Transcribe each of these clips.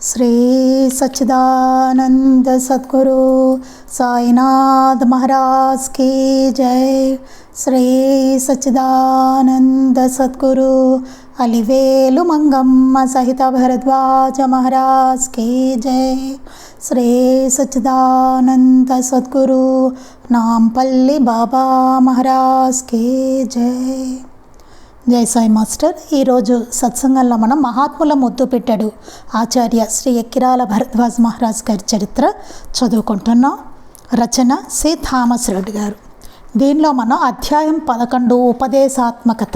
శ్రీ సచ్చిదానంద సద్గురు సాయినాథ్ మహారాజ్ की जय। శ్రీ సచ్చిదానంద సద్గురు అలివేలు మంగమ్మ సహిత భరద్వాజ మహారాజ్ की जय। శ్రీ సచ్చిదానంద సద్గురు నాంపల్లి బాబా మహారాజ్ की जय। జై సాయి మాస్టర్। ఈరోజు సత్సంగంలో మనం మహాత్ముల ముద్దు పెట్టాడు ఆచార్య శ్రీ ఎక్కిరాల భరద్వాజ్ మహారాజ్ గారి చరిత్ర చదువుకుంటున్నాం। రచన సి థామస్ రెడ్డి గారు। దీనిలో మనం అధ్యాయం 11 ఉపదేశాత్మకత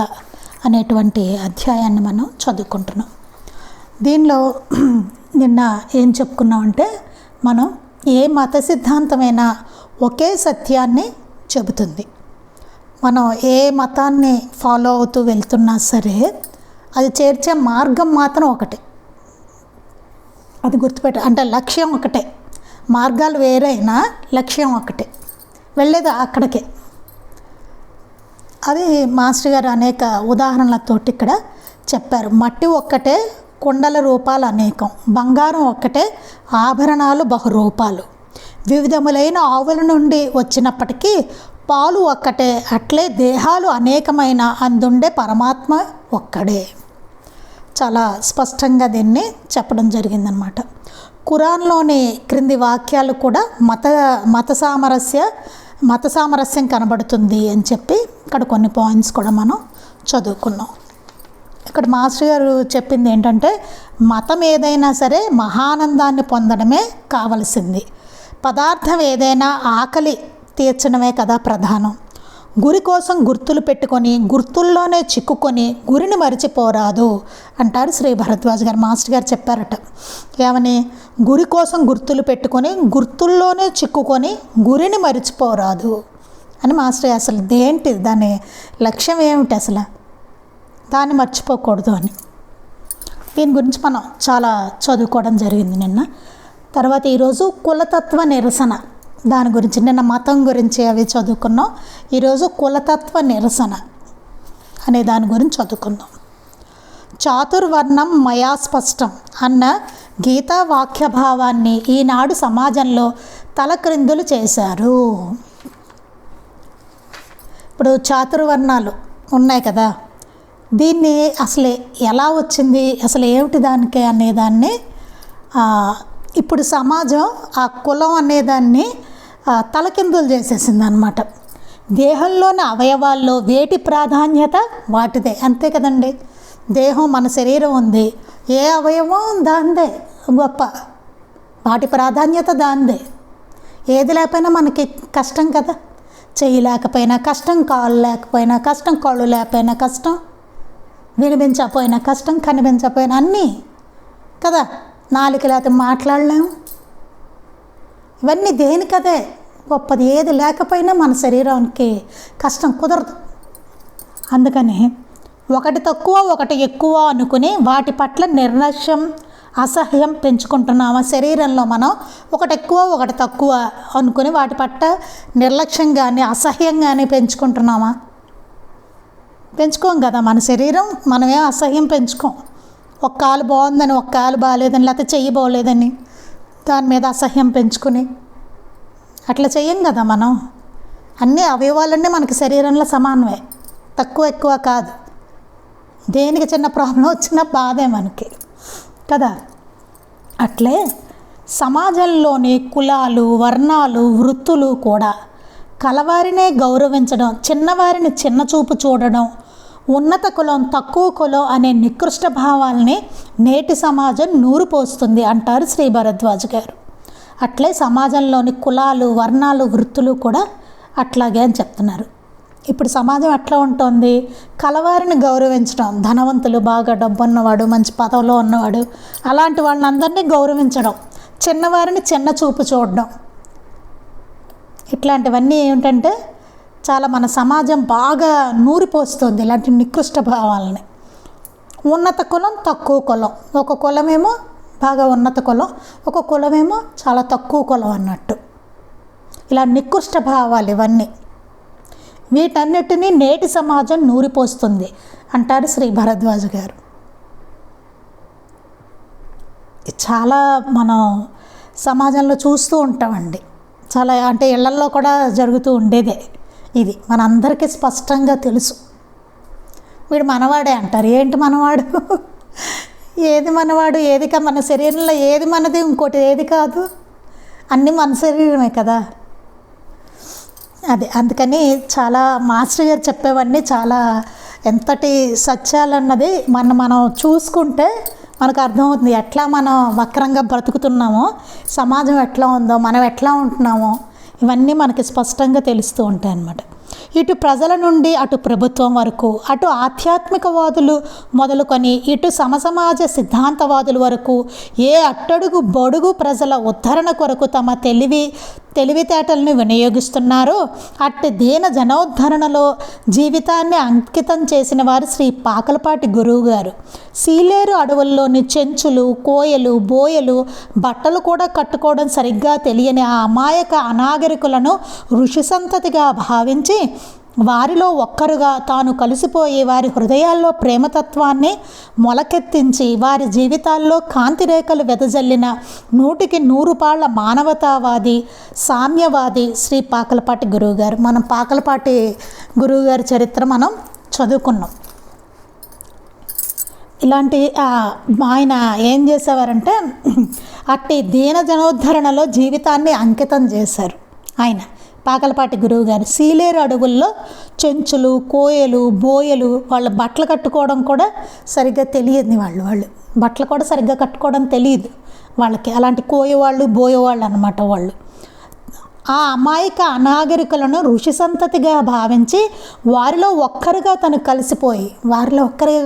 అనేటువంటి అధ్యాయాన్ని మనం చదువుకుంటున్నాం। దీనిలో నిన్న ఏం చెప్పుకున్నామంటే, మనం ఏ మత సిద్ధాంతమైనా ఒకే సత్యాన్ని చెబుతుంది। మనం ఏ మతాన్ని ఫాలో అవుతూ వెళ్తున్నా సరే అది చేర్చే మార్గం మాత్రం ఒకటే, అది గుర్తుపెట్ట। అంటే లక్ష్యం ఒకటే, మార్గాలు వేరైనా లక్ష్యం ఒకటే, వెళ్ళేది అక్కడికే। అది మాస్టర్ గారు అనేక ఉదాహరణలతోటి ఇక్కడ చెప్పారు। మట్టి ఒక్కటే, కుండల రూపాలు అనేకం, బంగారం ఒక్కటే, ఆభరణాలు బహురూపాలు, వివిధములైన ఆవుల నుండి వచ్చినప్పటికీ పాలు ఒక్కటే, అట్లే దేహాలు అనేకమైన అందుండే పరమాత్మ ఒక్కడే। చాలా స్పష్టంగా దీన్ని చెప్పడం జరిగిందనమాట। ఖురాన్లోని క్రింది వాక్యాలు కూడా మత సామరస్యం కనబడుతుంది అని చెప్పి ఇక్కడ కొన్ని పాయింట్స్ కూడా మనం చదువుకున్నాం। ఇక్కడ మాస్టర్ గారు చెప్పింది ఏంటంటే, మతం ఏదైనా సరే మహానందాన్ని పొందడమే కావలసింది, పదార్థం ఏదైనా ఆకలి తీర్చడమే కదా ప్రధానం। గురి కోసం గుర్తులు పెట్టుకొని గుర్తుల్లోనే చిక్కుకొని గురిని మరిచిపోరాదు అంటారు శ్రీ భరద్వాజ్ గారు। మాస్టర్ గారు చెప్పారట ఏమని, గురి కోసం గుర్తులు పెట్టుకొని గుర్తుల్లోనే చిక్కుకొని గురిని మరిచిపోరాదు అని మాస్టర్ అసలు దేంటి దాని లక్ష్యం ఏమిటి, అసలు దాన్ని మర్చిపోకూడదు అని దీని గురించి మనం చాలా చదువుకోవడం జరిగింది నిన్న। తర్వాత ఈరోజు కులతత్వ నిరసన, దాని గురించి నిన్న మతం గురించి అవి చదువుకున్నాం, ఈరోజు కులతత్వ నిరసన అనే దాని గురించి చదువుకుందాం। చాతుర్వర్ణం మయా స్పష్టం అన్న గీతా వాక్య భావాన్ని ఈనాడు సమాజంలో తలక్రిందులు చేశారు। ఇప్పుడు చాతుర్వర్ణాలు ఉన్నాయి కదా, దీన్ని అసలు ఎలా వచ్చింది, అసలు ఏమిటి దానికి అనేదాన్ని ఇప్పుడు సమాజం ఆ కులం అనేదాన్ని తలకిందులు చేసేసింది అన్నమాట। దేహంలోని అవయవాల్లో వేటి ప్రాధాన్యత వాటిదే, అంతే కదండి। దేహం మన శరీరం ఉంది, ఏ అవయవం దాందే గొప్ప, వాటి ప్రాధాన్యత దాందే। ఏది లేకపోయినా మనకి కష్టం కదా, చెయ్యి లేకపోయినా కష్టం, కాళ్ళు లేకపోయినా కష్టం, కళ్ళు లేకపోయినా కష్టం, వినిపించకపోయినా కష్టం, కనిపించకపోయినా అన్నీ కదా, నాలుక లేకపోతే మాట్లాడలేము, ఇవన్నీ దేనికదే గొప్పది। ఏది లేకపోయినా మన శరీరానికి కష్టం కుదరదు। అందుకని ఒకటి తక్కువ ఒకటి ఎక్కువ అనుకుని వాటి పట్ల నిర్లక్ష్యం అసహ్యం పెంచుకుంటున్నామా? శరీరంలో మనం ఒకటి ఎక్కువ ఒకటి తక్కువ అనుకుని వాటి పట్ల నిర్లక్ష్యంగానే అసహ్యంగానే పెంచుకుంటున్నామా? పెంచుకోం కదా, మన శరీరం మనమే అసహ్యం పెంచుకోం। ఒక కాలు బాగుందని, ఒక కాలు బాగాలేదని, లేకపోతే చెయ్యి బాగోలేదని దాని మీద అసహ్యం పెంచుకుని అట్లా చెయ్యం కదా మనం। అన్ని అవయవాలన్నీ మనకి శరీరంలో సమానమే, తక్కువ ఎక్కువ కాదు, దేనికి చిన్న ప్రాబ్లం వచ్చినా బాధే మనకి కదా। అట్లే సమాజంలోని కులాలు వర్ణాలు వృత్తులు కూడా కలవారినే గౌరవించడం, చిన్నవారిని చిన్న చూపు చూడడం, ఉన్నత కులం తక్కువ కులం అనే నికృష్ట భావాల్ని నేటి సమాజం నూరుపోస్తుంది అంటారు శ్రీ భరద్వాజ్ గారు। అట్లే సమాజంలోని కులాలు వర్ణాలు వృత్తులు కూడా అట్లాగే అని చెప్తున్నారు। ఇప్పుడు సమాజం ఎట్లా ఉంటుంది, కలవారిని గౌరవించడం, ధనవంతులు బాగా డబ్బు ఉన్నవాడు మంచి పదవిలో ఉన్నవాడు అలాంటి వాళ్ళందరినీ గౌరవించడం, చిన్నవారిని చిన్న చూపు చూడడం, ఇట్లాంటివన్నీ ఏమిటంటే చాలా మన సమాజం బాగా నూరిపోస్తుంది ఇలాంటి నికృష్ట భావాలని। ఉన్నత కులం తక్కువ కులం, ఒక కులమేమో బాగా ఉన్నత కులం, ఒక కులమేమో చాలా తక్కువ కులం అన్నట్టు, ఇలా నికృష్ట భావాలు ఇవన్నీ, వీటన్నిటినీ నేటి సమాజం నూరిపోస్తుంది అంటారు శ్రీ భరద్వాజ్ గారు। చాలా మనం సమాజంలో చూస్తూ ఉంటామండి. చాలా అంటే ఇళ్లల్లో కూడా జరుగుతూ ఉండేదే ఇది, మనందరికీ స్పష్టంగా తెలుసు. వీడు మనవాడే అంటారు. ఏంటి మనవాడు? ఏది మనవాడు? ఏది మన శరీరంలో ఏది మనది, ఇంకోటి ఏది కాదు, అన్నీ మన శరీరమే కదా. అదే అందుకని చాలా మాస్టర్ గారు చెప్పేవన్నీ చాలా ఎంతటి సత్యాలన్నది మనం చూసుకుంటే మనకు అర్థమవుతుంది. ఎట్లా మనం వక్రంగా బ్రతుకుతున్నామో, సమాజం ఎట్లా ఉందో, మనం ఎట్లా ఉంటున్నామో, ఇవన్నీ మనకి స్పష్టంగా తెలుస్తూ ఉంటాయి అన్నమాట. ఇటు ప్రజల నుండి అటు ప్రభుత్వం వరకు, అటు ఆధ్యాత్మికవాదులు మొదలుకొని ఇటు సమసమాజ సిద్ధాంతవాదుల వరకు ఏ అట్టడుగు బడుగు ప్రజల ఉద్ధరణ కొరకు తమ తెలివితేటలను వినియోగిస్తున్నారో అట్టి దీన జనోద్ధరణలో జీవితాన్ని అంకితం చేసిన వారు శ్రీ పాకలపాటి గురువు గారు. సీలేరు అడవుల్లోని చెంచులు, కోయలు, బోయలు బట్టలు కూడా కట్టుకోవడం సరిగ్గా తెలియని ఆ అమాయక అనాగరికులను ఋషి సంతతిగా భావించి వారిలో ఒక్కరుగా తాను కలిసిపోయి వారి హృదయాల్లో ప్రేమతత్వాన్ని మొలకెత్తించి వారి జీవితాల్లో కాంతిరేఖలు వెదజల్లిన 100కి 100 పాళ్ళ మానవతావాది, సామ్యవాది శ్రీ పాకలపాటి గురువుగారు. మనం పాకలపాటి గురువుగారి చరిత్ర మనం చదువుకున్నాం. ఇలాంటి ఆయన ఏం చేసేవారంటే అట్టి దీన జనోద్ధరణలో జీవితాన్ని అంకితం చేశారు ఆయన పాకలపాటి గురువు గారు. సీలేరు అడవుల్లో చెంచులు, కోయలు, బోయలు వాళ్ళ బట్టలు కట్టుకోవడం కూడా సరిగ్గా తెలియదు. వాళ్ళు బట్టలు కూడా సరిగ్గా కట్టుకోవడం తెలియదు వాళ్ళకి. అలాంటి కోయవాళ్ళు, బోయవాళ్ళు అన్నమాట వాళ్ళు. ఆ అమాయక అనాగరికులను ఋషి సంతతిగా భావించి వారిలో ఒక్కరుగా తను కలిసిపోయారు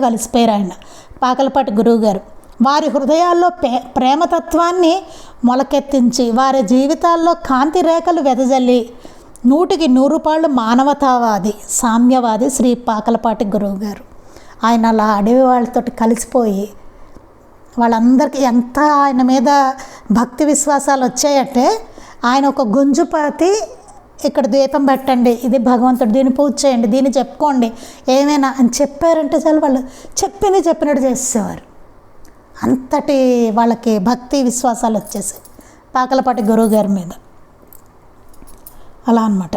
ఆయన పాకలపాటి గురువు గారు. వారి హృదయాల్లో ప్రేమతత్వాన్ని మొలకెత్తించి వారి జీవితాల్లో కాంతి రేఖలు వెదజల్లి 100కి 100 పాళ్ళు మానవతావాది, సామ్యవాది శ్రీ పాకలపాటి గురువు గారు. ఆయన అలా అడవి వాళ్ళతో కలిసిపోయి వాళ్ళందరికీ ఎంత ఆయన మీద భక్తి విశ్వాసాలు వచ్చాయంటే ఆయన ఒక గుంజుపాతి, ఇక్కడ దీపం పెట్టండి, ఇది భగవంతుడు, దీన్ని పూజ చేయండి, దీన్ని చెప్పుకోండి, ఏమైనా అని చెప్పారంటే చాలు వాళ్ళు చెప్పినట్టు చేసేవారు. అంతటి వాళ్ళకి భక్తి విశ్వాసాలు వచ్చేసాయి పాకలపాటి గురువు గారి మీద. అలా అన్నమాట.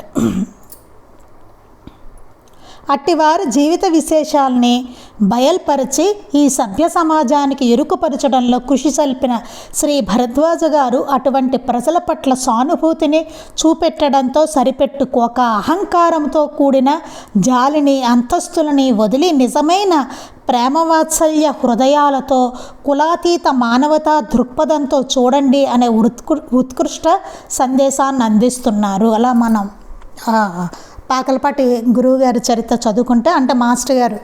అట్టివారు జీవిత విశేషాలని బయల్పరిచి ఈ సభ్య సమాజానికి ఎరుకుపరచడంలో కృషి సల్పిన శ్రీ భరద్వాజ గారు అటువంటి ప్రజల పట్ల సానుభూతిని చూపెట్టడంతో సరిపెట్టుకోక అహంకారంతో కూడిన జాలిని, అంతస్తులని వదిలి నిజమైన ప్రేమవాత్సల్య హృదయాలతో కులాతీత మానవతా దృక్పథంతో చూడండి అనే ఉత్కృష్ట సందేశాన్ని అందిస్తున్నారు. అలా మనం పాకలపాటి గురువు గారి చరిత్ర చదువుకుంటే అంటే మాస్టర్ గారు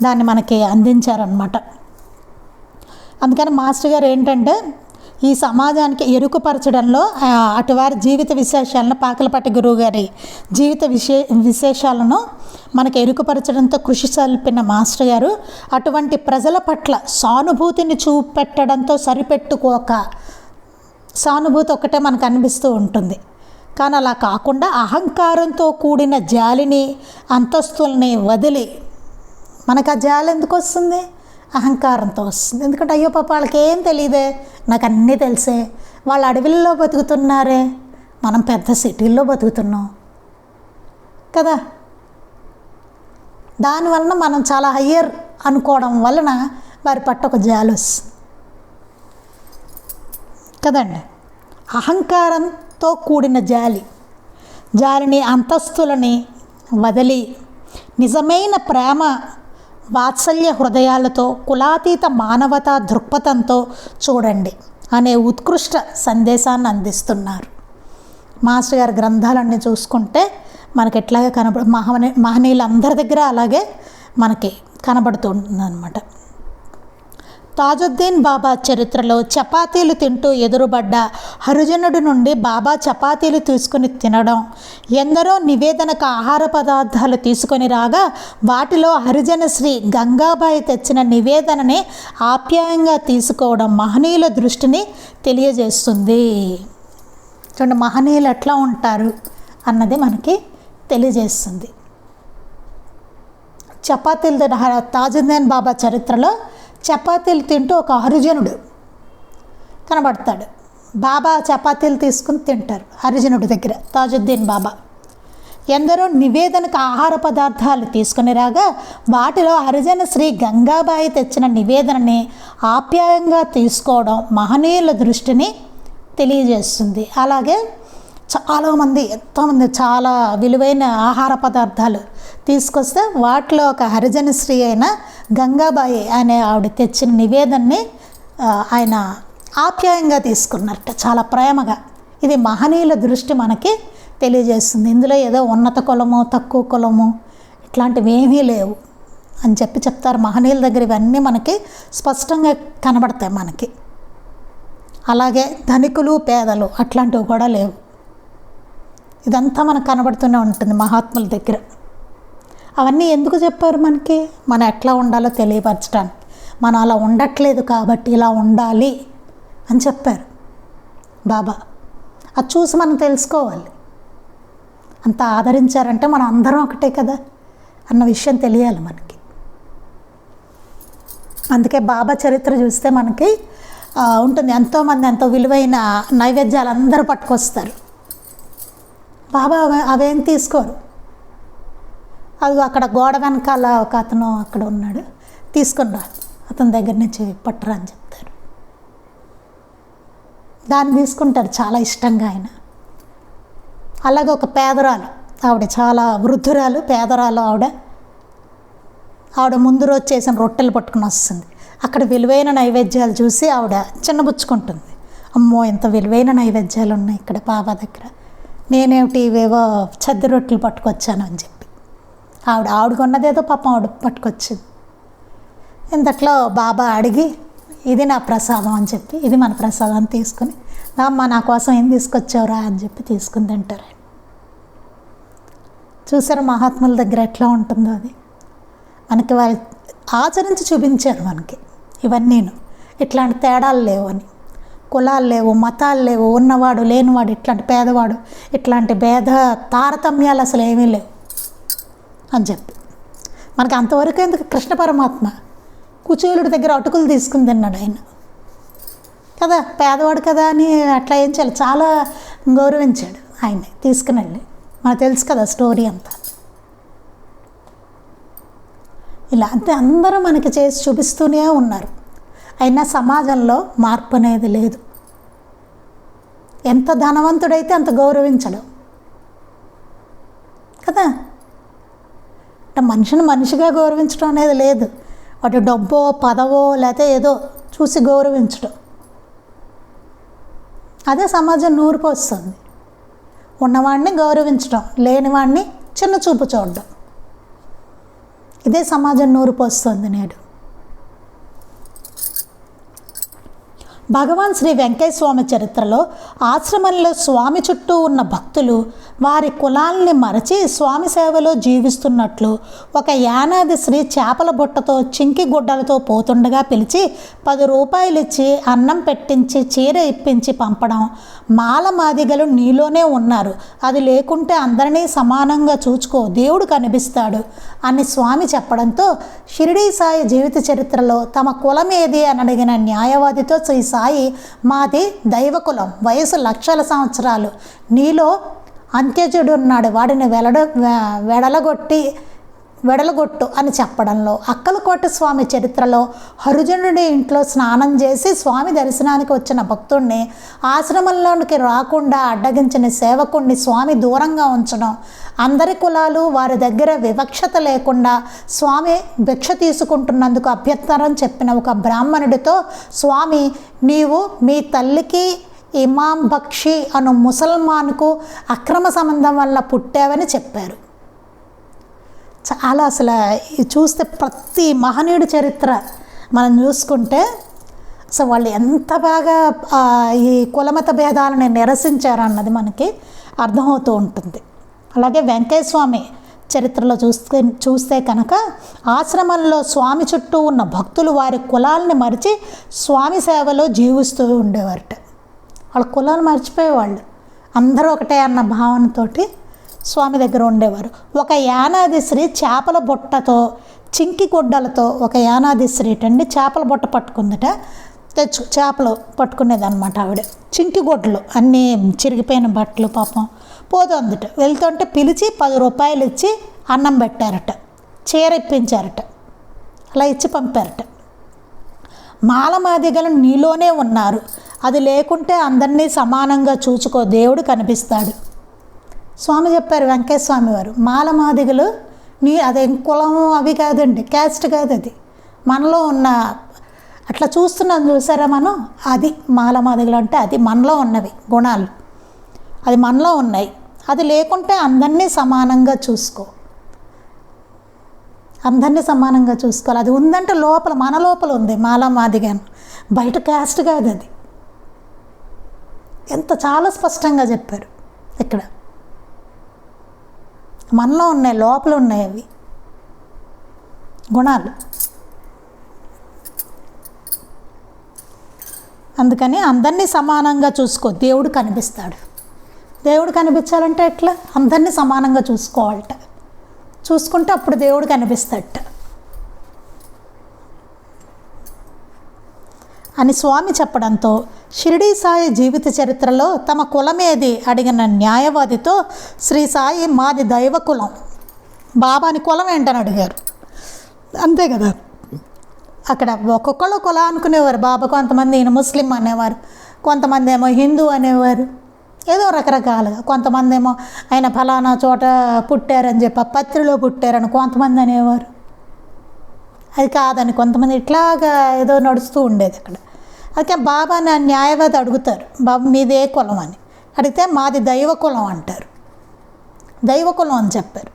దాన్ని మనకి అందించారనమాట. అందుకని మాస్టర్ గారు ఏంటంటే ఈ సమాజానికి ఎరుకుపరచడంలో అటువారి జీవిత విశేషాలను, పాకలపాటి గురువు గారి జీవిత విశేషాలను మనకు ఎరుకుపరచడంతో కృషి సల్పిన మాస్టర్ గారు అటువంటి ప్రజల పట్ల సానుభూతిని చూపెట్టడంతో సరిపెట్టుకోక, సానుభూతి ఒకటే మనకు అనిపిస్తూ ఉంటుంది కానీ అలా కాకుండా అహంకారంతో కూడిన జాలిని, అంతస్తుల్ని వదిలి, మనకు ఆ జాలి ఎందుకు వస్తుంది? అహంకారంతో వస్తుంది. ఎందుకంటే అయ్యో పాప వాళ్ళకి ఏం తెలియదే, నాకు అన్నీ తెలిసే, వాళ్ళు అడవిల్లో బతుకుతున్నారే, మనం పెద్ద సిటీల్లో బతుకుతున్నాం కదా. దానివలన మనం చాలా హయ్యర్ అనుకోవడం వలన వారి పట్ల ఒక జాలి వస్తుంది కదండి. అహంకారంతో కూడిన జాలిని, అంతస్తులని వదిలి నిజమైన ప్రేమ వాత్సల్య హృదయాలతో కులాతీత మానవతా దృక్పథంతో చూడండి అనే ఉత్కృష్ట సందేశాన్ని అందిస్తున్నారు. మాస్టర్ గారి గ్రంథాలన్నీ చూసుకుంటే మనకి ఎట్లాగే మహనీయులందరి దగ్గర అలాగే మనకి కనబడుతుంది అన్నమాట. తాజుద్దీన్ బాబా చరిత్రలో చపాతీలు తింటూ ఎదురుబడ్డ హరిజనుడి నుండి బాబా చపాతీలు తీసుకుని తినడం, ఎందరో నివేదనకు ఆహార పదార్థాలు తీసుకొని రాగా వాటిలో హరిజన శ్రీ గంగాబాయి తెచ్చిన నివేదనని ఆప్యాయంగా తీసుకోవడం మహనీయుల దృష్టిని తెలియజేస్తుంది. చూడండి మహనీయులు ఎట్లా ఉంటారు అన్నది మనకి తెలియజేస్తుంది. తాజుద్దీన్ బాబా చరిత్రలో చపాతీలు తింటూ ఒక హరిజనుడు కనబడతాడు. బాబా చపాతీలు తీసుకుని తింటారు హరిజనుడి దగ్గర, తాజుద్దీన్ బాబా. ఎందరో నివేదనకు ఆహార పదార్థాలు తీసుకుని రాగా వాటిలో హరిజన శ్రీ గంగాబాయి తెచ్చిన నివేదనని ఆప్యాయంగా తీసుకోవడం మహనీయుల దృష్టిని తెలియజేస్తుంది. అలాగే చాలామంది, ఎంతోమంది చాలా విలువైన ఆహార పదార్థాలు తీసుకొస్తే వాటిలో ఒక హరిజన శ్రీ అయిన గంగాబాయి అనే ఆవిడ తెచ్చిన నివేదనని ఆయన ఆప్యాయంగా తీసుకున్నారట, చాలా ప్రేమగా. ఇది మహనీయుల దృష్టి మనకి తెలియజేస్తుంది. ఇందులో ఏదో ఉన్నత కులము తక్కువ కులము ఇట్లాంటివి ఏమీ లేవు అని చెప్తారు మహనీయుల దగ్గర. ఇవన్నీ మనకి స్పష్టంగా కనబడతాయి మనకి. అలాగే ధనికులు పేదలు అట్లాంటివి కూడా లేవు. ఇదంతా మనకు కనబడుతూనే ఉంటుంది మహాత్ముల దగ్గర. అవన్నీ ఎందుకు చెప్పారు మనకి? మనం ఎట్లా ఉండాలో తెలియపరచడానికి. మనం అలా ఉండట్లేదు కాబట్టి ఇలా ఉండాలి అని చెప్పారు బాబా. అది చూసి మనం తెలుసుకోవాలి. అంత ఆదరించారంటే మనం అందరం ఒకటే కదా అన్న విషయం తెలియాలి మనకి. అందుకే బాబా చరిత్ర చూస్తే మనకి ఉంటుంది. ఎంతోమంది ఎంతో విలువైన నైవేద్యాలు అందరూ పట్టుకొస్తారు. బాబా అవేం తీసుకోరు. అది అక్కడ గోడ వెనకాల ఒక అతను అక్కడ ఉన్నాడు, తీసుకొని రా, అతని దగ్గర నుంచి పట్టరా అని చెప్తారు. దాన్ని తీసుకుంటారు చాలా ఇష్టంగా ఆయన. అలాగే ఒక పేదరాలు, ఆవిడ చాలా వృద్ధురాలు, పేదరాలు ఆవిడ ముందు రోజు చేసిన రొట్టెలు పట్టుకుని వస్తుంది. అక్కడ విలువైన నైవేద్యాలు చూసి ఆవిడ చిన్నబుచ్చుకుంటుంది. అమ్మో, ఎంత విలువైన నైవేద్యాలు ఉన్నాయి ఇక్కడ బాబా దగ్గర, నేనేమిటి ఇవేవో చద్ది రొట్టెలు పట్టుకొచ్చాను అని చెప్పి ఆవిడ ఉన్నదేదో పాపం ఆవిడ పట్టుకొచ్చింది. ఇంతట్లో బాబా అడిగి ఇది నా ప్రసాదం అని చెప్పి, ఇది మన ప్రసాదాన్ని తీసుకుని, అమ్మ నా కోసం ఏం తీసుకొచ్చావురా అని చెప్పి తీసుకుని తింటారు. చూసారు మహాత్ముల దగ్గర ఎట్లా ఉంటుందో అది. మనకి వాళ్ళు ఆచరించి చూపించారు మనకి ఇవన్నీను. ఇట్లాంటి తేడాలు లేవు అని, కులాలు లేవు, మతాలు లేవు, ఉన్నవాడు లేనివాడు, ఇట్లాంటి పేదవాడు, ఇట్లాంటి భేద తారతమ్యాలు అసలు ఏమీ లేవు అని చెప్పి మనకి. అంతవరకు ఎందుకు, కృష్ణ పరమాత్మ కుచేలుడి దగ్గర అటుకులు తీసుకుని తిన్నాడు ఆయన కదా, పేదవాడు కదా అని అట్లా ఏం చేయాలి, చాలా గౌరవించాడు ఆయన్ని తీసుకుని వెళ్ళి. మనకు తెలుసు కదా స్టోరీ అంతా. ఇలా అంతే అందరూ మనకి చేసి చూపిస్తూనే ఉన్నారు. అయినా సమాజంలో మార్పు అనేది లేదు. ఎంత ధనవంతుడైతే అంత గౌరవించడం కదా. అంటే మనిషిని మనిషిగా గౌరవించడం అనేది లేదు. వాటి డబ్బో పదవో లేకపోతే ఏదో చూసి గౌరవించడం, అదే సమాజం నూరిపోస్తుంది. ఉన్నవాడిని గౌరవించడం, లేనివాడిని చిన్న చూపు చూడడం, ఇదే సమాజం నూరిపోస్తుంది నేడు. భగవాన్ శ్రీ వెంకయ్య స్వామి చరిత్రలో ఆశ్రమంలో స్వామి చుట్టూ ఉన్న భక్తులు వారి కులాల్ని మరచి స్వామి సేవలో జీవిస్తున్నట్లు ఒక యానాది శ్రీ చేపల బుట్టతో చింకి గుడ్డలతో పోతుండగా పిలిచి 10 రూపాయలు ఇచ్చి అన్నం పెట్టించి చీర ఇప్పించి పంపడం. మాల మాదిగలు నీలోనే ఉన్నారు, అది లేకుంటే అందరినీ సమానంగా చూచుకో, దేవుడు కనిపిస్తాడు అని స్వామి చెప్పడంతో షిరిడీ సాయి జీవిత చరిత్రలో తమ కులం ఏది అని అడిగిన న్యాయవాదితో శ్రీ సాయి, మాది దైవకులం, వయసు లక్షల సంవత్సరాలు, నీలో అంత్యజుడు ఉన్నాడు, వాడిని వెడలగొట్టు అని చెప్పడంలో, అక్కలకోట స్వామి చరిత్రలో హరిజనుడి ఇంట్లో స్నానం చేసి స్వామి దర్శనానికి వచ్చిన భక్తుడిని ఆశ్రమంలోనికి రాకుండా అడ్డగించిన సేవకుడిని స్వామి దూరంగా ఉంచడం, అందరి కులాలు వారి దగ్గర వివక్షత లేకుండా స్వామి భిక్ష తీసుకుంటున్నందుకు అభ్యంతరం చెప్పిన ఒక బ్రాహ్మణుడితో స్వామి, నీవు మీ తల్లికి ఇమాం బక్షి అను ముసల్మాన్కు అక్రమ సంబంధం వల్ల పుట్టావని చెప్పారు. చాలా అసలు చూస్తే ప్రతి మహనీయుడి చరిత్ర మనం చూసుకుంటే అసలు వాళ్ళు ఎంత బాగా ఈ కులమత భేదాలను నిరసించారన్నది మనకి అర్థమవుతూ ఉంటుంది. అలాగే వెంకయ్య స్వామి చరిత్రలో చూస్తే కనుక ఆశ్రమంలో స్వామి చుట్టూ ఉన్న భక్తులు వారి కులాలని మరిచి స్వామి సేవలో జీవిస్తూ ఉండేవారట. వాళ్ళ కులాలు మర్చిపోయేవాళ్ళు, అందరూ ఒకటే అన్న భావనతోటి స్వామి దగ్గర ఉండేవారు. ఒక యానాదిశ్రీ చేపల బుట్టతో చింకి గుడ్డలతో, ఒక యానాదిశ్రీ అండి చేపల బుట్ట పట్టుకుందట, చేపలు పట్టుకునేదన్నమాట ఆవిడ. చింకి గుడ్డలు అన్నీ చిరిగిపోయిన బట్టలు పాపం పోతుందట. వెళ్తుంటే పిలిచి 10 రూపాయలు ఇచ్చి అన్నం పెట్టారట, చీర ఇప్పించారట, అలా ఇచ్చి పంపారట. మాలమాదిగలు నీలోనే ఉన్నారు, అది లేకుంటే అందరినీ సమానంగా చూసుకో, దేవుడు కనిపిస్తాడు. స్వామి చెప్పారు, వెంకయ్య స్వామి వారు. మాలమాదిగలు అదేం కులం అవి కాదండి, క్యాస్ట్ కాదు, అది మనలో ఉన్న, అట్లా చూస్తున్నాం చూసారా మనం, అది మాలమాదిగలు అంటే అది మనలో ఉన్నవి గుణాలు, అది మనలో ఉన్నాయి. అది లేకుంటే అందరినీ సమానంగా చూసుకో, అందరినీ సమానంగా చూసుకోవాలి. అది ఉందంటే లోపల, మన లోపల ఉంది మాలమాదిగాను, బయట క్యాస్ట్ కాదు అది. ఎంత చాలా స్పష్టంగా చెప్పారు ఇక్కడ. మనలో ఉన్నాయి, లోపల ఉన్నాయి అవి గుణాలు. అందుకని అందరినీ సమానంగా చూసుకో, దేవుడు కనిపిస్తాడు. దేవుడు కనిపించాలంటే ఎట్లా? అందరినీ సమానంగా చూసుకోవాలట, చూసుకుంటే అప్పుడు దేవుడు కనిపిస్తాడట అని స్వామి చెప్పడంతో షిరిడీ సాయి జీవిత చరిత్రలో తమ కులమేది అడిగిన న్యాయవాదితో శ్రీ సాయి మాది దైవ కులం, బాబాని కులం ఏంటని అడిగారు. అంతే కదా, అక్కడ ఒక్కొక్కళ్ళు కులం అనుకునేవారు. బాబా కొంతమంది ఈయన ముస్లిం అనేవారు, కొంతమంది ఏమో హిందూ అనేవారు, ఏదో రకరకాలుగా. కొంతమంది ఏమో ఆయన ఫలానా చోట పుట్టారని చెప్పి పత్రిలో పుట్టారని కొంతమంది అనేవారు. అది కాదని కొంతమంది, ఇట్లాగా ఏదో నడుస్తూ ఉండేది అక్కడ. అయితే బాబా నా న్యాయవాది అడుగుతారు, బాబా మీది ఏ కులం అని అడిగితే మాది దైవ కులం అంటారు. దైవ కులం అని చెప్పారు.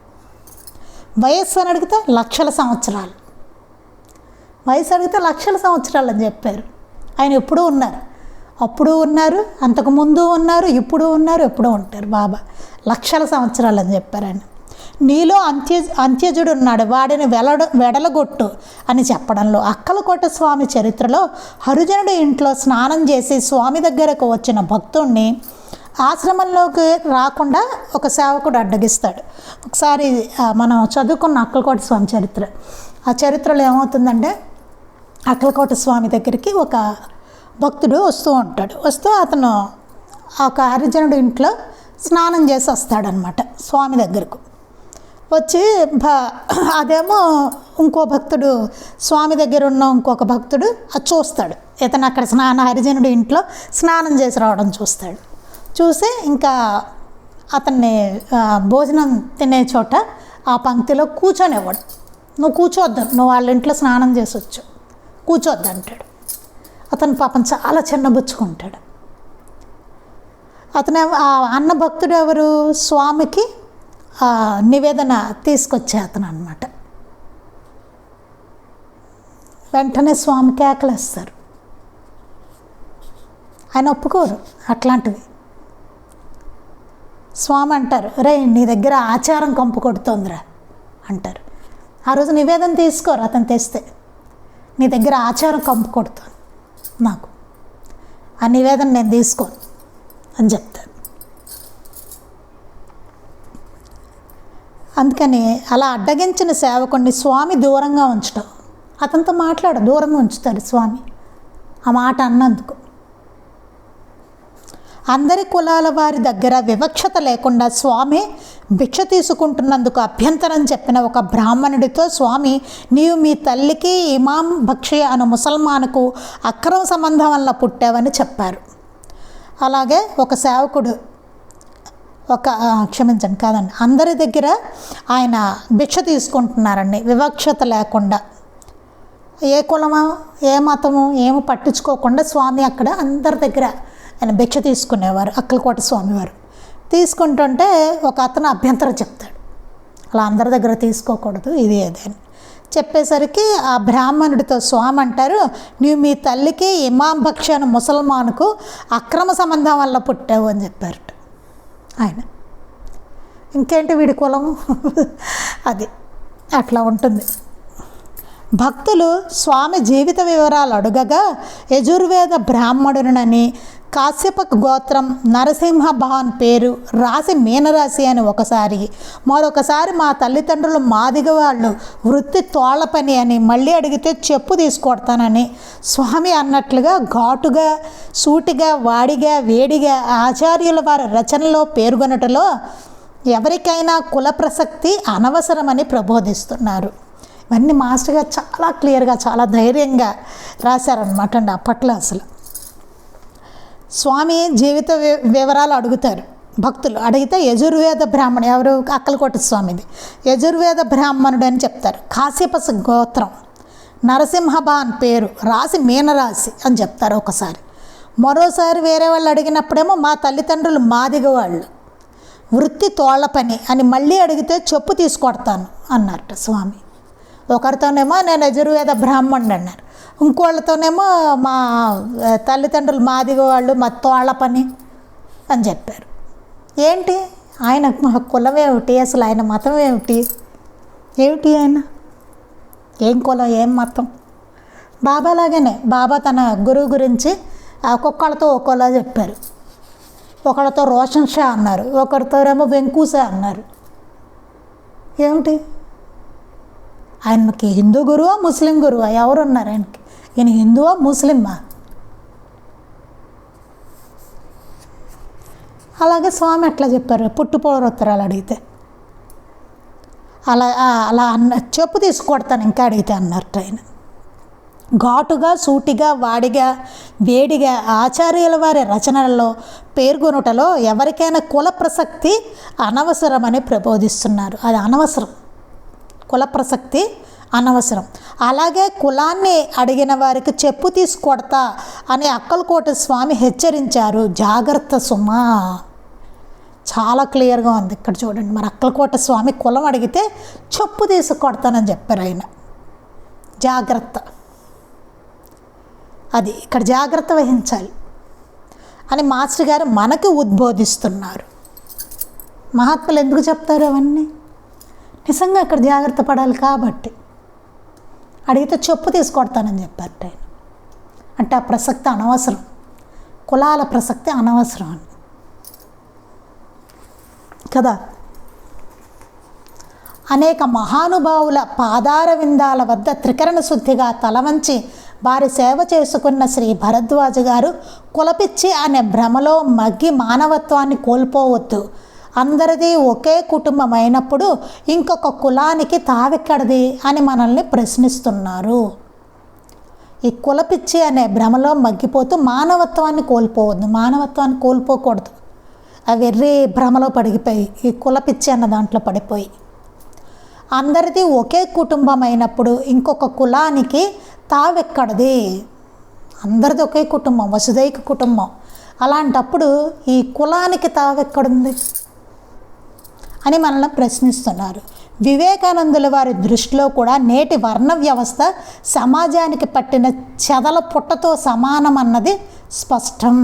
వయస్సు అని అడిగితే లక్షల సంవత్సరాలు, వయసు అడిగితే లక్షల సంవత్సరాలు అని చెప్పారు. ఆయన ఎప్పుడూ ఉన్నారు, అప్పుడు ఉన్నారు, అంతకుముందు ఉన్నారు, ఇప్పుడు ఉన్నారు, ఎప్పుడూ ఉంటారు. బాబా లక్షల సంవత్సరాలు అని చెప్పారు ఆయన. నీలో అంత్యజుడు ఉన్నాడు, వాడిని వెడలగొట్టు అని చెప్పడంలో అక్కలకోట స్వామి చరిత్రలో హరిజనుడి ఇంట్లో స్నానం చేసి స్వామి దగ్గరకు వచ్చిన భక్తుడిని ఆశ్రమంలోకి రాకుండా ఒక సేవకుడు అడ్డగిస్తాడు. ఒకసారి మనం చదువుకున్న అక్కలకోట స్వామి చరిత్ర, ఆ చరిత్రలో ఏమవుతుందంటే అక్కలకోట స్వామి దగ్గరికి ఒక భక్తుడు వస్తూ ఉంటాడు. వస్తూ అతను ఒక హరిజనుడి ఇంట్లో స్నానం చేసి వస్తాడనమాట స్వామి దగ్గరకు. వచ్చి అదేమో ఇంకో భక్తుడు, స్వామి దగ్గర ఉన్న ఇంకొక భక్తుడు అది చూస్తాడు. ఇతను అక్కడ హరిజనుడి ఇంట్లో స్నానం చేసి రావడం చూస్తాడు. చూసి ఇంకా అతన్ని భోజనం తినే చోట ఆ పంక్తిలో కూర్చొనివ్వడు. నువ్వు కూర్చోవద్దు, నువ్వు వాళ్ళ ఇంట్లో స్నానం చేసి వచ్చు, కూర్చోవద్దు అంటాడు. అతను పాపం చాలా చిన్నబుచ్చుకుంటాడు. అతను ఆ అన్న భక్తుడు ఎవరు? స్వామికి నివేదన తీసుకొచ్చే అతను అన్నమాట. వెంటనే స్వామి కేకలేస్తారు. ఆయన ఒప్పుకోరు అట్లాంటివి. స్వామి అంటారు, రే నీ దగ్గర ఆచారం కంపు కొడుతోందిరా అంటారు. ఆ రోజు నివేదన తీసుకోరు, అతను తెస్తే నీ దగ్గర ఆచారం కంపు కొడుతుంది, నాకు ఆ నివేదన నేను తీసుకోను అని చెప్తారు. అందుకని అలా అడ్డగించిన సేవకుడిని స్వామి దూరంగా ఉంచడం, అతనితో దూరంగా ఉంచుతారు స్వామి ఆ మాట అన్నందుకు. అందరి కులాల వారి దగ్గర వివక్షత లేకుండా స్వామి భిక్ష తీసుకుంటున్నందుకు అభ్యంతరం చెప్పిన ఒక బ్రాహ్మణుడితో స్వామి, నీవు మీ తల్లికి ఇమాం బక్షి అను ముసల్మానుకు అక్రమ సంబంధం వల్ల పుట్టావని చెప్పారు. అలాగే ఒక సేవకుడు క్షమించండి కాదండి, అందరి దగ్గర ఆయన భిక్ష తీసుకుంటున్నారండి వివక్షత లేకుండా. ఏ కులమో ఏ మతము ఏమో పట్టించుకోకుండా స్వామి అక్కడ అందరి దగ్గర ఆయన భిక్ష తీసుకునేవారు. అక్కలకోట స్వామివారు తీసుకుంటుంటే ఒక అతను అభ్యంతరం చెప్తాడు, అలా అందరి దగ్గర తీసుకోకూడదు ఇది ఏదని చెప్పేసరికి ఆ బ్రాహ్మణుడితో స్వామి అంటారు, నీవు మీ తల్లికి ఇమాం బక్షి అను ముసల్మానుకు అక్రమ సంబంధం వల్ల పుట్టావు అని చెప్పారట ఆయన. ఇంకేంటి వీడి కులము అది అట్లా ఉంటుంది. భక్తులు స్వామి జీవిత వివరాలు అడుగగా యజుర్వేద బ్రాహ్మణునని, కాశ్యప గోత్రం, నరసింహ భాన్ పేరు, రాశి మీనరాశి అని ఒకసారి, మరొకసారి మా తల్లిదండ్రులు మాదిగ వాళ్ళు, వృత్తి తోళ్ల పని అని మళ్ళీ అడిగితే చెప్పు తీసుకొడతానని స్వామి అన్నట్లుగా ఘాటుగా, సూటిగా, వాడిగా, వేడిగా ఆచార్యుల వారి రచనలో పేర్కొనటలో ఎవరికైనా కుల ప్రసక్తి అనవసరమని ప్రబోధిస్తున్నారు. ఇవన్నీ మాస్టర్ గారు చాలా క్లియర్గా, చాలా ధైర్యంగా రాశారనమాట అండి. అప్పట్లో అసలు స్వామి జీవిత వివరాలు అడుగుతారు భక్తులు. అడిగితే యజుర్వేద బ్రాహ్మణుడు, ఎవరు? అక్కలకోట స్వామిది. యజుర్వేద బ్రాహ్మణుడు అని చెప్తారు. కాశ్యప గోత్రం, నరసింహబాన్ పేరు, రాశి మీనరాశి అని చెప్తారు ఒకసారి. మరోసారి వేరే వాళ్ళు అడిగినప్పుడేమో మా తల్లిదండ్రులు మాదిగ వాళ్ళు, వృత్తి తోళ్ల పని అని మళ్ళీ అడిగితే చెప్పు తీసుకొడతాను అన్నారట స్వామి. ఒకరితోనేమో నేను యజుర్వేద బ్రాహ్మణుడు అన్నారు, ఇంకోళ్ళతోనేమో మా తల్లిదండ్రులు మాదిగ వాళ్ళు, మా తోళ్ల పని అని చెప్పారు. ఏంటి ఆయన కులం ఏమిటి, అసలు ఆయన మతం ఏమిటి, ఆయన ఏం కులం, ఏం మతం? బాబాలాగానే బాబా తన గురువు గురించి ఒక్కొక్కళ్ళతో ఒక్కోలా చెప్పారు. ఒకళ్ళతో రోషన్ షా అన్నారు, ఒకరితోనేమో వెంకూసా అన్నారు. ఏమిటి ఆయనకి హిందూ గురువా ముస్లిం గురువా? ఎవరున్నారు ఆయనకి? ఈయన హిందువా ముస్లిమా? అలాగే స్వామి ఎట్లా చెప్పారు పుట్టుపూర్వోత్తరాలు అడిగితే, అలా చెప్పు తీసుకొడతాను ఇంకా అడిగితే అన్నట్టు ఆయన. ఘాటుగా, సూటిగా, వాడిగా, వేడిగా ఆచార్యుల వారి రచనలలో పేర్కొనుటలో ఎవరికైనా కుల ప్రసక్తి అనవసరమని ప్రబోధిస్తున్నారు. అది అనవసరం, కుల ప్రసక్తి అనవసరం. అలాగే కులాన్ని అడిగిన వారికి చెప్పు తీసుకొడతా అని అక్కలకోట స్వామి హెచ్చరించారు. జాగ్రత్త సుమా, చాలా క్లియర్గా ఉంది ఇక్కడ చూడండి. మరి అక్కలకోట స్వామి కులం అడిగితే చెప్పు తీసుకొడతానని చెప్పారు ఆయన. జాగ్రత్త, అది ఇక్కడ జాగ్రత్త వహించాలి అని మాస్టర్ గారు మనకు ఉద్బోధిస్తున్నారు. మహాత్ములు ఎందుకు చెప్తారు అవన్నీ? నిజంగా ఇక్కడ జాగ్రత్త పడాలి కాబట్టి. అడిగితే చెప్పు తీసుకొడతానని చెప్పారు ఆయన. అంటే ఆ ప్రసక్తి అనవసరం, కులాల ప్రసక్తి అనవసరం అని కదా. అనేక మహానుభావుల పాదార విందాల వద్ద త్రికరణ శుద్ధిగా తలవంచి వారి సేవ చేసుకున్న శ్రీ భరద్వాజ గారు కులపిచ్చి అనే భ్రమలో మగ్గి మానవత్వాన్ని కోల్పోవద్దు. అందరిది ఒకే కుటుంబం అయినప్పుడు ఇంకొక కులానికి తావెక్కడిది అని మనల్ని ప్రశ్నిస్తున్నారు. ఈ కులపిచ్చి అనే భ్రమలో మగ్గిపోతూ మానవత్వాన్ని కోల్పోవద్దు, మానవత్వాన్ని కోల్పోకూడదు. అవి వెర్రి భ్రమలో పడిపోయి ఈ కులపిచ్చి అన్న దాంట్లో పడిపోయి అందరిది ఒకే కుటుంబం అయినప్పుడు ఇంకొక కులానికి తావెక్కడిది. అందరిది ఒకే కుటుంబం, వసుదైక కుటుంబం. అలాంటప్పుడు ఈ కులానికి తావెక్కడుంది అని మనల్ని ప్రశ్నిస్తున్నారు. వివేకానందుల వారి దృష్టిలో కూడా నేటి వర్ణ వ్యవస్థ సమాజానికి పట్టిన చెదల పుట్టతో సమానమన్నది స్పష్టం.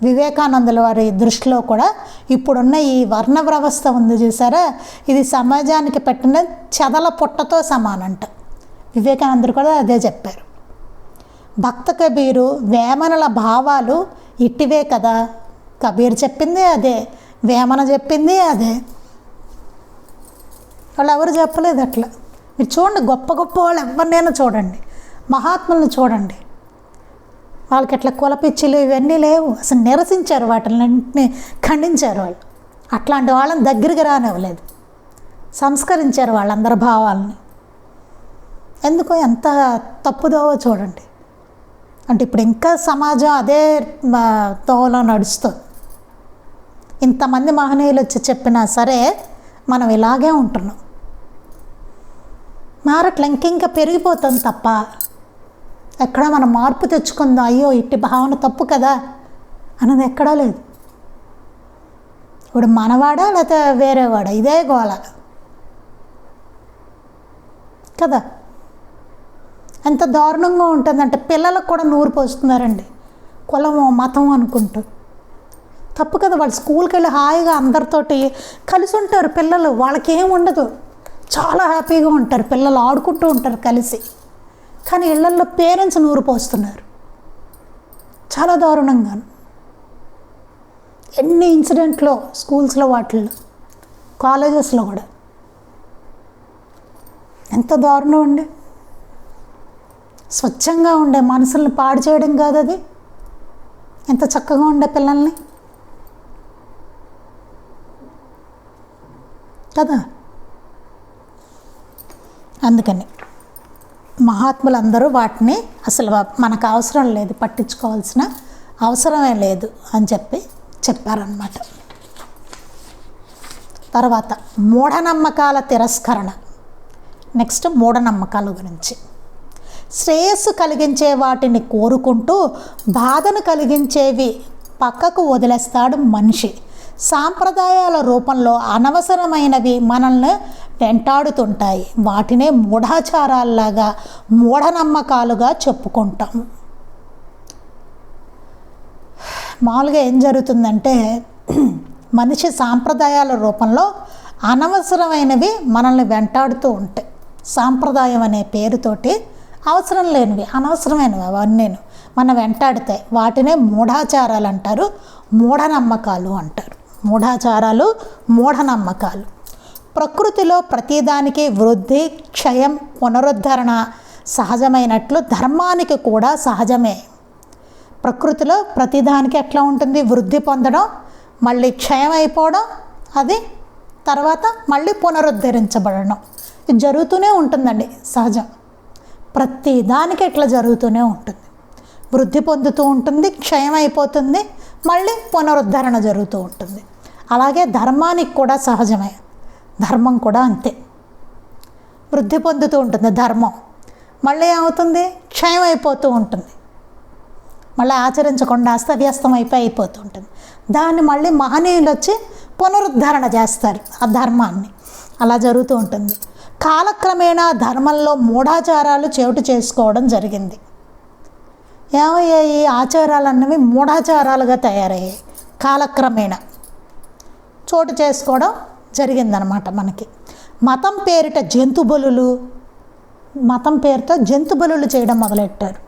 వివేకానందుల వారి దృష్టిలో కూడా ఇప్పుడున్న ఈ వర్ణ వ్యవస్థ ఉంది చూసారా, ఇది సమాజానికి పట్టిన చెదల పుట్టతో సమానంట. వివేకానందుడు కూడా అదే చెప్పారు. భక్త కబీరు వేమనల భావాలు ఇట్టివే కదా. కబీర్ చెప్పింది అదే, వేమన చెప్పింది అదే. వాళ్ళు ఎవరు చెప్పలేదు అట్లా. మీరు చూడండి, గొప్ప గొప్ప వాళ్ళు ఎవరినైనా చూడండి, మహాత్ములను చూడండి, వాళ్ళకి ఎట్లా కులపిచ్చిలు ఇవన్నీ లేవు. అసలు నిరసించారు, వాటిని ఖండించారు వాళ్ళు. అట్లాంటి వాళ్ళని దగ్గరికి రానివ్వలేదు, సంస్కరించారు వాళ్ళందరి భావాలని. ఎందుకో ఎంత తప్పుదోవో చూడండి. అంటే ఇప్పుడు ఇంకా సమాజం అదే తోవలో నడుస్తుంది. ఇంతమంది మహనీయులు వచ్చి చెప్పినా సరే మనం ఇలాగే ఉంటున్నాం. మారట్ల ఇంకా పెరిగిపోతుంది తప్ప ఎక్కడ మనం మార్పు తెచ్చుకుందాం, అయ్యో ఇట్టి భావన తప్పు కదా అన్నది ఎక్కడా లేదు. ఇప్పుడు మనవాడా లేకపోతే వేరేవాడా, ఇదే గోళ కదా. ఎంత దారుణంగా ఉంటుందంటే పిల్లలకు కూడా నూరు పోస్తున్నారండి కులము మతం అనుకుంటూ. తప్పు కదా. వాళ్ళు స్కూల్కి వెళ్ళి హాయిగా అందరితోటి కలిసి ఉంటారు పిల్లలు, వాళ్ళకి ఏం ఉండదు. చాలా హ్యాపీగా ఉంటారు, పిల్లలు ఆడుకుంటూ ఉంటారు కలిసి. కానీ ఇళ్లల్లో పేరెంట్స్ నూరు పోస్తున్నారు చాలా దారుణంగా. ఎన్ని ఇన్సిడెంట్లో స్కూల్స్లో, వాటిల్లో, కాలేజెస్లో కూడా ఎంత దారుణం అండి. స్వచ్ఛంగా ఉండే మనసుల్ని పాడు చేయడం కాదు అది, ఎంత చక్కగా ఉండే పిల్లల్ని కదా. అందుకని మహాత్ములందరూ వాటిని అసలు మనకు అవసరం లేదు, పట్టించుకోవాల్సిన అవసరమే లేదు అని చెప్పారన్నమాట. తర్వాత మూఢనమ్మకాల తిరస్కరణ. నెక్స్ట్ మూఢనమ్మకాల గురించి. శ్రేయస్సు కలిగించే వాటిని కోరుకుంటూ బాధను కలిగించేవి పక్కకు వదిలేస్తాడు మనిషి. సాంప్రదాయాల రూపంలో అనవసరమైనవి మనల్ని వెంటాడుతుంటాయి. వాటినే మూఢాచారాల్లాగా, మూఢనమ్మకాలుగా చెప్పుకుంటాం. మామూలుగా ఏం జరుగుతుందంటే, మనిషి సాంప్రదాయాల రూపంలో అనవసరమైనవి మనల్ని వెంటాడుతూ ఉంటాయి. సాంప్రదాయం అనే పేరుతోటి అవసరం లేనివి, అనవసరమైనవి అవన్నీ మన వెంటాడుతాయి. వాటినే మూఢాచారాలు అంటారు, మూఢనమ్మకాలు అంటారు. మూఢాచారాలు, మూఢనమ్మకాలు. ప్రకృతిలో ప్రతిదానికి వృద్ధి, క్షయం, పునరుద్ధరణ సహజమైనట్లు ధర్మానికి కూడా సహజమే. ప్రకృతిలో ప్రతిదానికి ఎట్లా ఉంటుంది? వృద్ధి పొందడం, మళ్ళీ క్షయం అయిపోవడం, అది తర్వాత మళ్ళీ పునరుద్ధరించబడడం. ఇది జరుగుతూనే ఉంటుందండి, సహజం. ప్రతి దానికి ఇట్లా జరుగుతూనే ఉంటుంది. వృద్ధి పొందుతూ ఉంటుంది, క్షయం అయిపోతుంది, మళ్ళీ పునరుద్ధరణ జరుగుతూ ఉంటుంది. అలాగే ధర్మానికి కూడా సహజమే. ధర్మం కూడా అంతే, వృద్ధి పొందుతూ ఉంటుంది ధర్మం, మళ్ళీ ఏమవుతుంది? క్షయం అయిపోతూ ఉంటుంది, మళ్ళీ ఆచరించకుండా అస్తవ్యస్తం అయిపోతూ ఉంటుంది. దాన్ని మళ్ళీ మహనీయులు వచ్చి పునరుద్ధరణ చేస్తారు ఆ ధర్మాన్ని. అలా జరుగుతూ ఉంటుంది. కాలక్రమేణా ధర్మంలో మూఢాచారాలు చోటు చేసుకోవడం జరిగింది. ఏమయ్యాయి? ఆచారాలన్నవి మూఢాచారాలుగా తయారయ్యాయి. కాలక్రమేణా చోటు చేసుకోవడం జరిగిందనమాట మనకి. మతం పేరిట మతం పేరుతో జంతు బలులు చేయడం మొదలెట్టారు.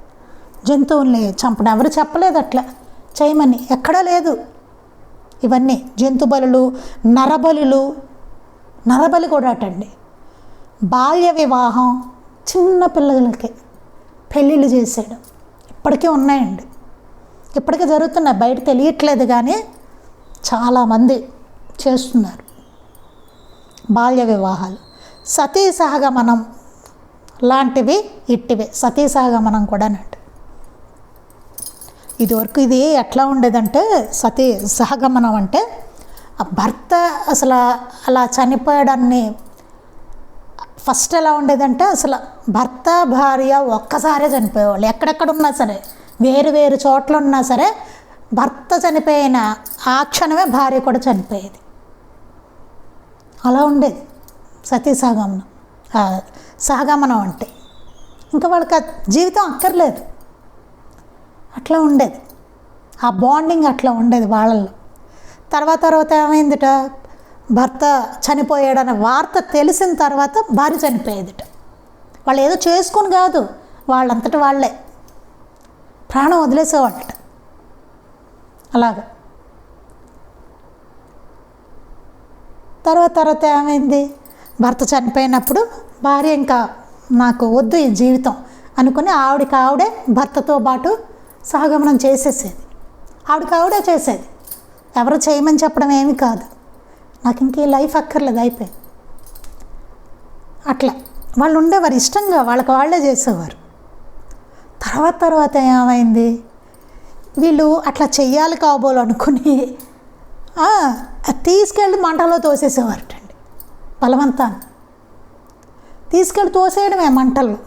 జంతువుల్ని చంపడం ఎవరు చెప్పలేదు అట్లా చేయమని, ఎక్కడా లేదు. ఇవన్నీ జంతు బలులు, నరబలి కూడా అటండి. బాల్య వివాహం, చిన్న పిల్లలకి పెళ్ళిళ్ళు చేసేయడం ఇప్పటికీ ఉన్నాయండి, ఇప్పటికీ జరుగుతున్నాయి. బయట తెలియట్లేదు కానీ చాలామంది చేస్తున్నారు బాల్య వివాహాలు. సతీ సహగమనం లాంటివి ఇట్టివే. సతీ సహగమనం కూడా అన్నట్టు. ఇదివరకు ఇది ఎట్లా ఉండేదంటే, సతీ సహగమనం అంటే ఆ భర్త అసలు అలా చనిపోయాడాన్ని ఫస్ట్ ఎలా ఉండేదంటే, అసలు భర్త భార్య ఒక్కసారే చనిపోయేవాళ్ళు. ఎక్కడెక్కడున్నా సరే, వేరు చోట్ల ఉన్నా సరే, భర్త చనిపోయిన ఆ క్షణమే భార్య కూడా చనిపోయేది. అలా ఉండేది సతీ సహగమనం అంటే. ఇంకా వాళ్ళకి ఆ జీవితం అక్కర్లేదు, అట్లా ఉండేది. ఆ బాండింగ్ అట్లా ఉండేది వాళ్ళల్లో. తర్వాత ఏమైందిట, భర్త చనిపోయాడన్న వార్త తెలిసిన తర్వాత భార్య చనిపోయేదిట. వాళ్ళు ఏదో చేసుకుని కాదు, వాళ్ళంతటి వాళ్ళే ప్రాణం వదిలేసేవాళ్ళట. అలాగా తర్వాత ఏమైంది, భర్త చనిపోయినప్పుడు భార్య ఇంకా నాకు వద్దు ఈ జీవితం అనుకుని ఆవిడే భర్తతో పాటు సహగమనం చేసేసేది. ఆవిడే చేసేది, ఎవరు చేయమని చెప్పడం ఏమీ కాదు. నాకు ఇంక ఈ లైఫ్ అక్కర్లేదు, అయిపోయింది. అట్లా వాళ్ళు ఉండేవారు, ఇష్టంగా వాళ్ళకి వాళ్ళే చేసేవారు. తర్వాత ఏమైంది, వీళ్ళు అట్లా చెయ్యాలి కాబోలు అనుకుని తీసుకెళ్ళి మంటలో తోసేసేవారటండి. బలవంతాన్ని తీసుకెళ్ళి తోసేయడమే మంటల్లో.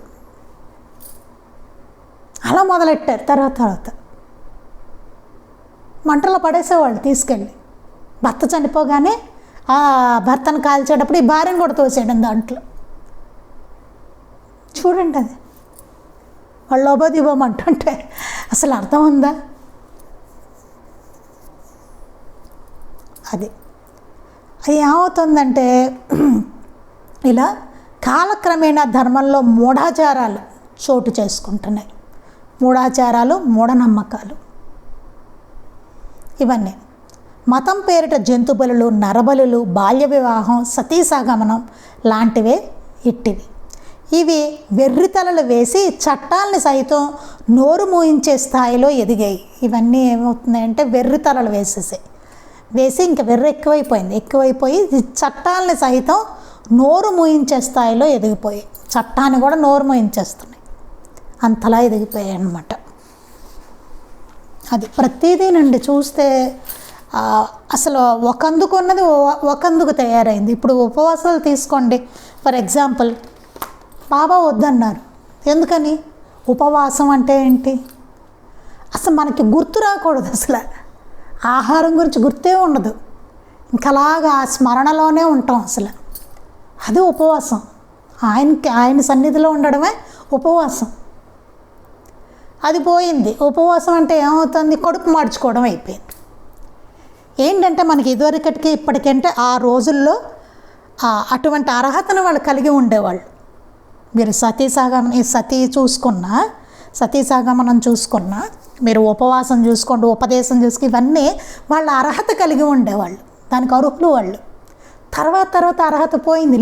అలా మొదలెట్టారు. తర్వాత మంటలో పడేసేవాళ్ళు తీసుకెళ్ళి. భర్త చనిపోగానే ఆ భర్తను కాల్చేటప్పుడు ఈ భార్యను కూడా తోసేయడం దాంట్లో. చూడండి, అది వాళ్ళు లోబోదివ్వమంటుంటే అసలు అర్థం ఉందా? అది ఏమవుతుందంటే, ఇలా కాలక్రమేణా ధర్మంలో మూఢాచారాలు చోటు చేసుకుంటున్నాయి. మూఢాచారాలు, మూఢనమ్మకాలు ఇవన్నీ. మతం పేరిట జంతు బలులు, నరబలులు, బాల్య వివాహం, సతీసాగమనం లాంటివే ఇట్టివి. ఇవి వెర్రితలలు వేసి చట్టాలని సైతం నోరు మూయించే స్థాయిలో ఎదిగాయి. ఇవన్నీ ఏమవుతున్నాయంటే వెర్రితలలు వేసి ఇంకా వెర్రి ఎక్కువైపోయి చట్టాలని సైతం నోరు మూయించే స్థాయిలో ఎదిగిపోయాయి. చట్టాన్ని కూడా నోరు మూయించేస్తున్నాయి, అంతలా ఎదిగిపోయాయి అన్నమాట. అది ప్రతిదీనండి చూస్తే అసలు ఒకందుకు ఉన్నది ఒకందుకు తయారైంది. ఇప్పుడు ఉపవాసాలు తీసుకోండి, ఫర్ ఎగ్జాంపుల్ బాబా వద్దన్నారు. ఎందుకని? ఉపవాసం అంటే ఏంటి అసలు మనకి గుర్తు రాకూడదు. అసలు ఆహారం గురించి గుర్తే ఉండదు, ఇంకలాగా ఆ స్మరణలోనే ఉంటాం. అసలు అది ఉపవాసం. ఆయన సన్నిధిలో ఉండడమే ఉపవాసం. అది పోయింది. ఉపవాసం అంటే ఏమవుతుంది? కడుపు మార్చుకోవడం అయిపోయింది. ఏంటంటే మనకి ఇదివరకటికి ఇప్పటికంటే ఆ రోజుల్లో అటువంటి అర్హతను వాళ్ళు కలిగి ఉండేవాళ్ళు. మీరు సతీసాగమనం చూసుకున్నా, మీరు ఉపవాసం చూసుకోండి, ఉపదేశం చూసుకు, ఇవన్నీ వాళ్ళ అర్హత కలిగి ఉండేవాళ్ళు, దానికి అర్హులు వాళ్ళు. తర్వాత అర్హత పోయింది,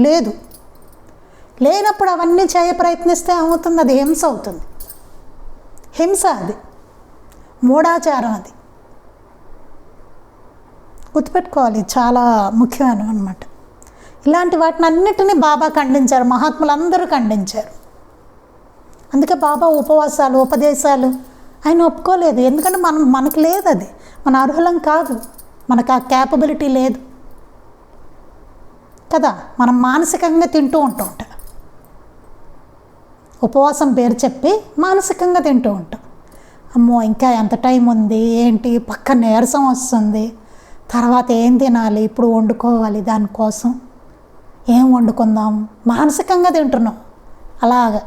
లేనప్పుడు అవన్నీ చేయ ప్రయత్నిస్తే ఏమవుతుంది? అది హింస అవుతుంది. హింస, అది మూఢాచారం. అది గుర్తుపెట్టుకోవాలి, చాలా ముఖ్యమైనవి అన్నమాట. ఇలాంటి వాటిని అన్నిటినీ బాబా ఖండించారు, మహాత్ములందరూ ఖండించారు. అందుకే బాబా ఉపవాసాలు, ఉపదేశాలు ఆయన ఒప్పుకోలేదు. ఎందుకంటే మనకు లేదు, అది మన అర్హులం కాదు, మనకు ఆ క్యాపబిలిటీ లేదు కదా. మనం మానసికంగా తింటూ ఉంటాం, ఉపవాసం పేరు చెప్పి మానసికంగా తింటూ ఉంటాం. అమ్మో ఇంకా ఎంత టైం ఉంది ఏంటి, పక్క నీరసం వస్తుంది, తర్వాత ఏం తినాలి, ఇప్పుడు వండుకోవాలి, దానికోసం ఏం వండుకుందాం, మానసికంగా తింటున్నాం అలాగా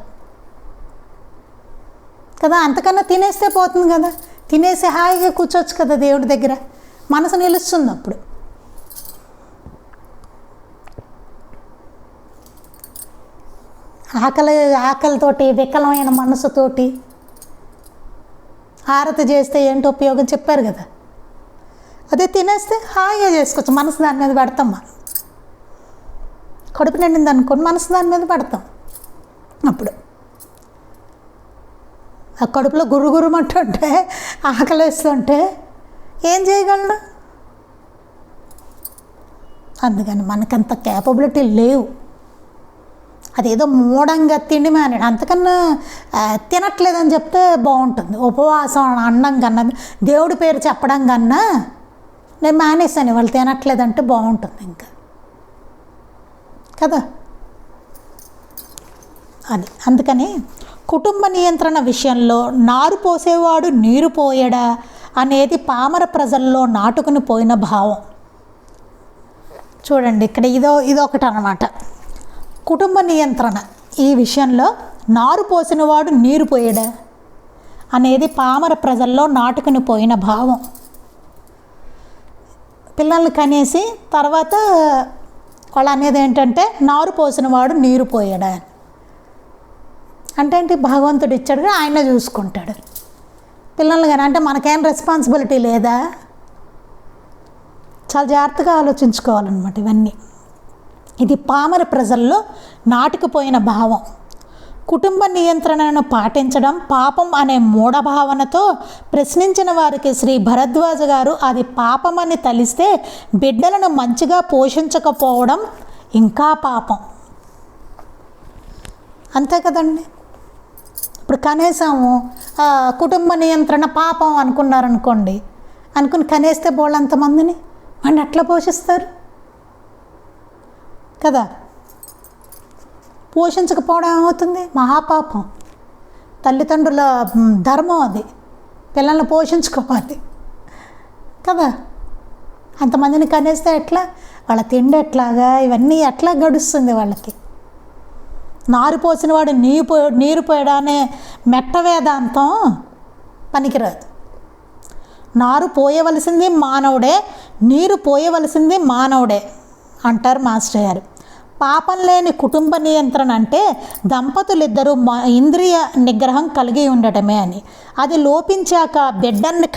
కదా. అంతకన్నా తినేస్తే పోతుంది కదా, తినేసి హాయిగా కూర్చోవచ్చు కదా దేవుడి దగ్గర, మనసు నిలుస్తుంది అప్పుడు. ఆకలితోటి, వికలమైన మనసుతోటి హారతి చేస్తే ఏంటి ఉపయోగం చెప్పారు కదా. అదే తినేస్తే హాయిగా చేసుకోవచ్చు, మనసు దాని మీద పెడతాం. మనం కడుపు నిండింది అనుకోండి, మనసు దాని మీద పెడతాం. అప్పుడు ఆ కడుపులో గుర్రుమంటుంటే ఆకలిస్తుంటే ఏం చేయగలడు? అందుకని మనకంత క్యాపబిలిటీ లేవు. అదేదో మూఢంగా తిండి మానేడు, అంతకన్నా తినట్లేదని చెప్తే బాగుంటుంది. ఉపవాసం అనడం కన్నా, దేవుడి పేరు చెప్పడం కన్నా నేను మానేసాను వాళ్ళు తినట్లేదంటే బాగుంటుంది ఇంకా కదా. అది అందుకని కుటుంబ నియంత్రణ విషయంలో నారు పోసేవాడు నీరు పోయడా అనేది పామర ప్రజల్లో నాటుకుని పోయిన భావం. చూడండి ఇక్కడ ఇదొకటి అన్నమాట. కుటుంబ నియంత్రణ ఈ విషయంలో నారు పోసినవాడు నీరు పోయడా అనేది పామర ప్రజల్లో నాటుకుని పోయిన భావం. పిల్లల్ని కనేసి తర్వాత వాళ్ళు అనేది ఏంటంటే నారు పోసినవాడు నీరు పోయడా అంటే ఏంటి? భగవంతుడు ఇచ్చాడు, ఆయన చూసుకుంటాడు పిల్లల్ని. కానీ అంటే మనకేం రెస్పాన్సిబిలిటీ లేదా? చాలా జాగ్రత్తగా ఆలోచించుకోవాలన్నమాట ఇవన్నీ. ఇది పామర ప్రజల్లో నాటుకుపోయిన భావం. కుటుంబ నియంత్రణను పాటించడం పాపం అనే మూఢభావనతో ప్రశ్నించిన వారికి శ్రీ భరద్వాజ గారు అది పాపమని తలిస్తే బిడ్డలను మంచిగా పోషించకపోవడం ఇంకా పాపం. అంతే కదండి. ఇప్పుడు కనీసము కుటుంబ నియంత్రణ పాపం అనుకున్నారనుకోండి, అనుకుని కనేస్తే బోళ్ళంతమందిని వాడిని ఎట్లా పోషిస్తారు కదా. పోషించకపోవడం ఏమవుతుంది? మహాపాపం. తల్లిదండ్రుల ధర్మం అది, పిల్లల్ని పోషించుకోవాలి కదా. అంతమందిని కనేస్తే ఎట్లా? వాళ్ళ తిండి ఎట్లాగా, ఇవన్నీ ఎట్లా గడుస్తుంది వాళ్ళకి? నారు పోసినవాడు నీరు పోయడానే మెట్ట వేదాంతం పనికిరాదు. నారు పోయవలసింది మానవుడే, నీరు పోయవలసింది మానవుడే అంటారు మాస్టర్ గారు. పాపం లేని కుటుంబ నియంత్రణ అంటే దంపతులిద్దరూ ఇంద్రియ నిగ్రహం కలిగి ఉండటమే అని. అది లోపించాక బిడ్డల్ని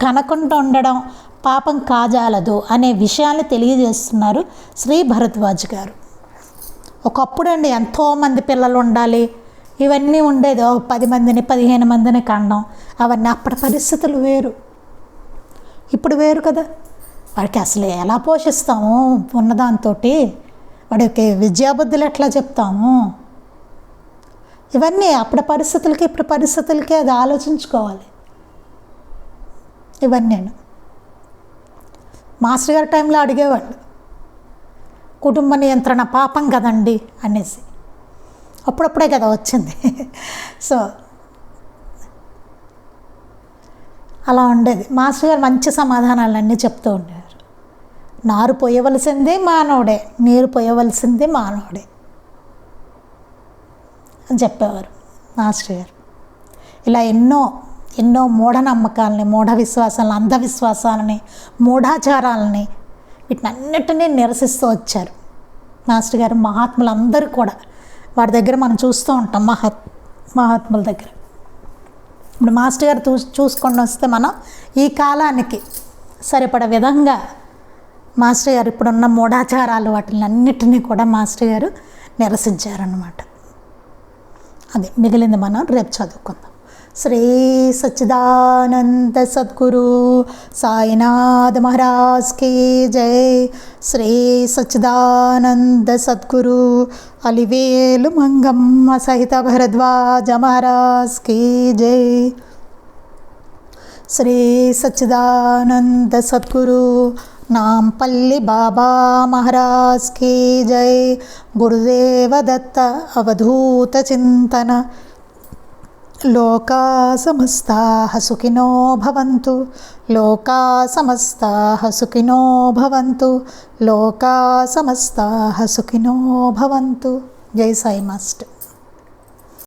కనకుండా ఉండడం పాపం కాజాలదు అనే విషయాన్ని తెలియజేస్తున్నారు శ్రీ భరద్వాజ్ గారు. ఒకప్పుడండి ఎంతోమంది పిల్లలు ఉండాలి, ఇవన్నీ ఉండేది. 10 మందిని 15 మందిని కనడం, అవన్నీ అప్పటి పరిస్థితులు వేరు, ఇప్పుడు వేరు కదా. వాడికి అసలు ఎలా పోషిస్తాము ఉన్నదాంతో, వాడికి విద్యాబుద్ధులు ఎట్లా చెప్తాము, ఇవన్నీ అప్పటి పరిస్థితులకి ఇప్పుడు పరిస్థితులకి అది ఆలోచించుకోవాలి. ఇవన్నీ మాస్టర్ గారి టైంలో అడిగేవాళ్ళు, కుటుంబ నియంత్రణ పాపం కదండి అనేసి. అప్పుడప్పుడే కదా వచ్చింది. సో అలా ఉండేది. మాస్టర్ గారు మంచి సమాధానాలన్నీ చెప్తూ ఉండేవారు. నారు పోయవలసిందే మానవుడే, నీరు పోయవలసిందే మానవుడే అని చెప్పేవారు మాస్టర్ గారు. ఇలా ఎన్నో మూఢనమ్మకాలని, మూఢ విశ్వాసాలని, అంధవిశ్వాసాలని, మూఢాచారాలని, వీటినన్నిటినీ నిరసిస్తూ వచ్చారు మాస్టర్ గారు. మహాత్ములందరూ కూడా వారి దగ్గర మనం చూస్తూ ఉంటాం, మహాత్ముల దగ్గర. ఇప్పుడు మాస్టర్ గారు చూసుకొని వస్తే మనం ఈ కాలానికి సరిపడ విధంగా మాస్టర్ గారు ఇప్పుడున్న మూఢాచారాలు వాటిని అన్నిటినీ కూడా మాస్టర్ గారు నిరసించారన్నమాట. అది మిగిలింది మనం రేపు చదువుకుందాం. శ్రీ సచ్చిదానంద సద్గురు సాయినాథ్ మహారాజ్ కీ జై. శ్రీ సచ్చిదానంద సద్గురు అలివేలు మంగమ్మ సహిత భరద్వాజ మహారాజ్ కీ జై. శ్రీ సచ్చిదానంద సద్గురు నాంపల్లి బాబా మహారాజ్ కీ జై. గురుదేవ దత్త అవధూత చింతన. లోకా సమస్తాః సుఖినో భవంతు. లోకా సమస్తాః సుఖినో భవంతు. లోకా సమస్తాః సుఖినో భవంతు. జై సాయి మాస్టర్.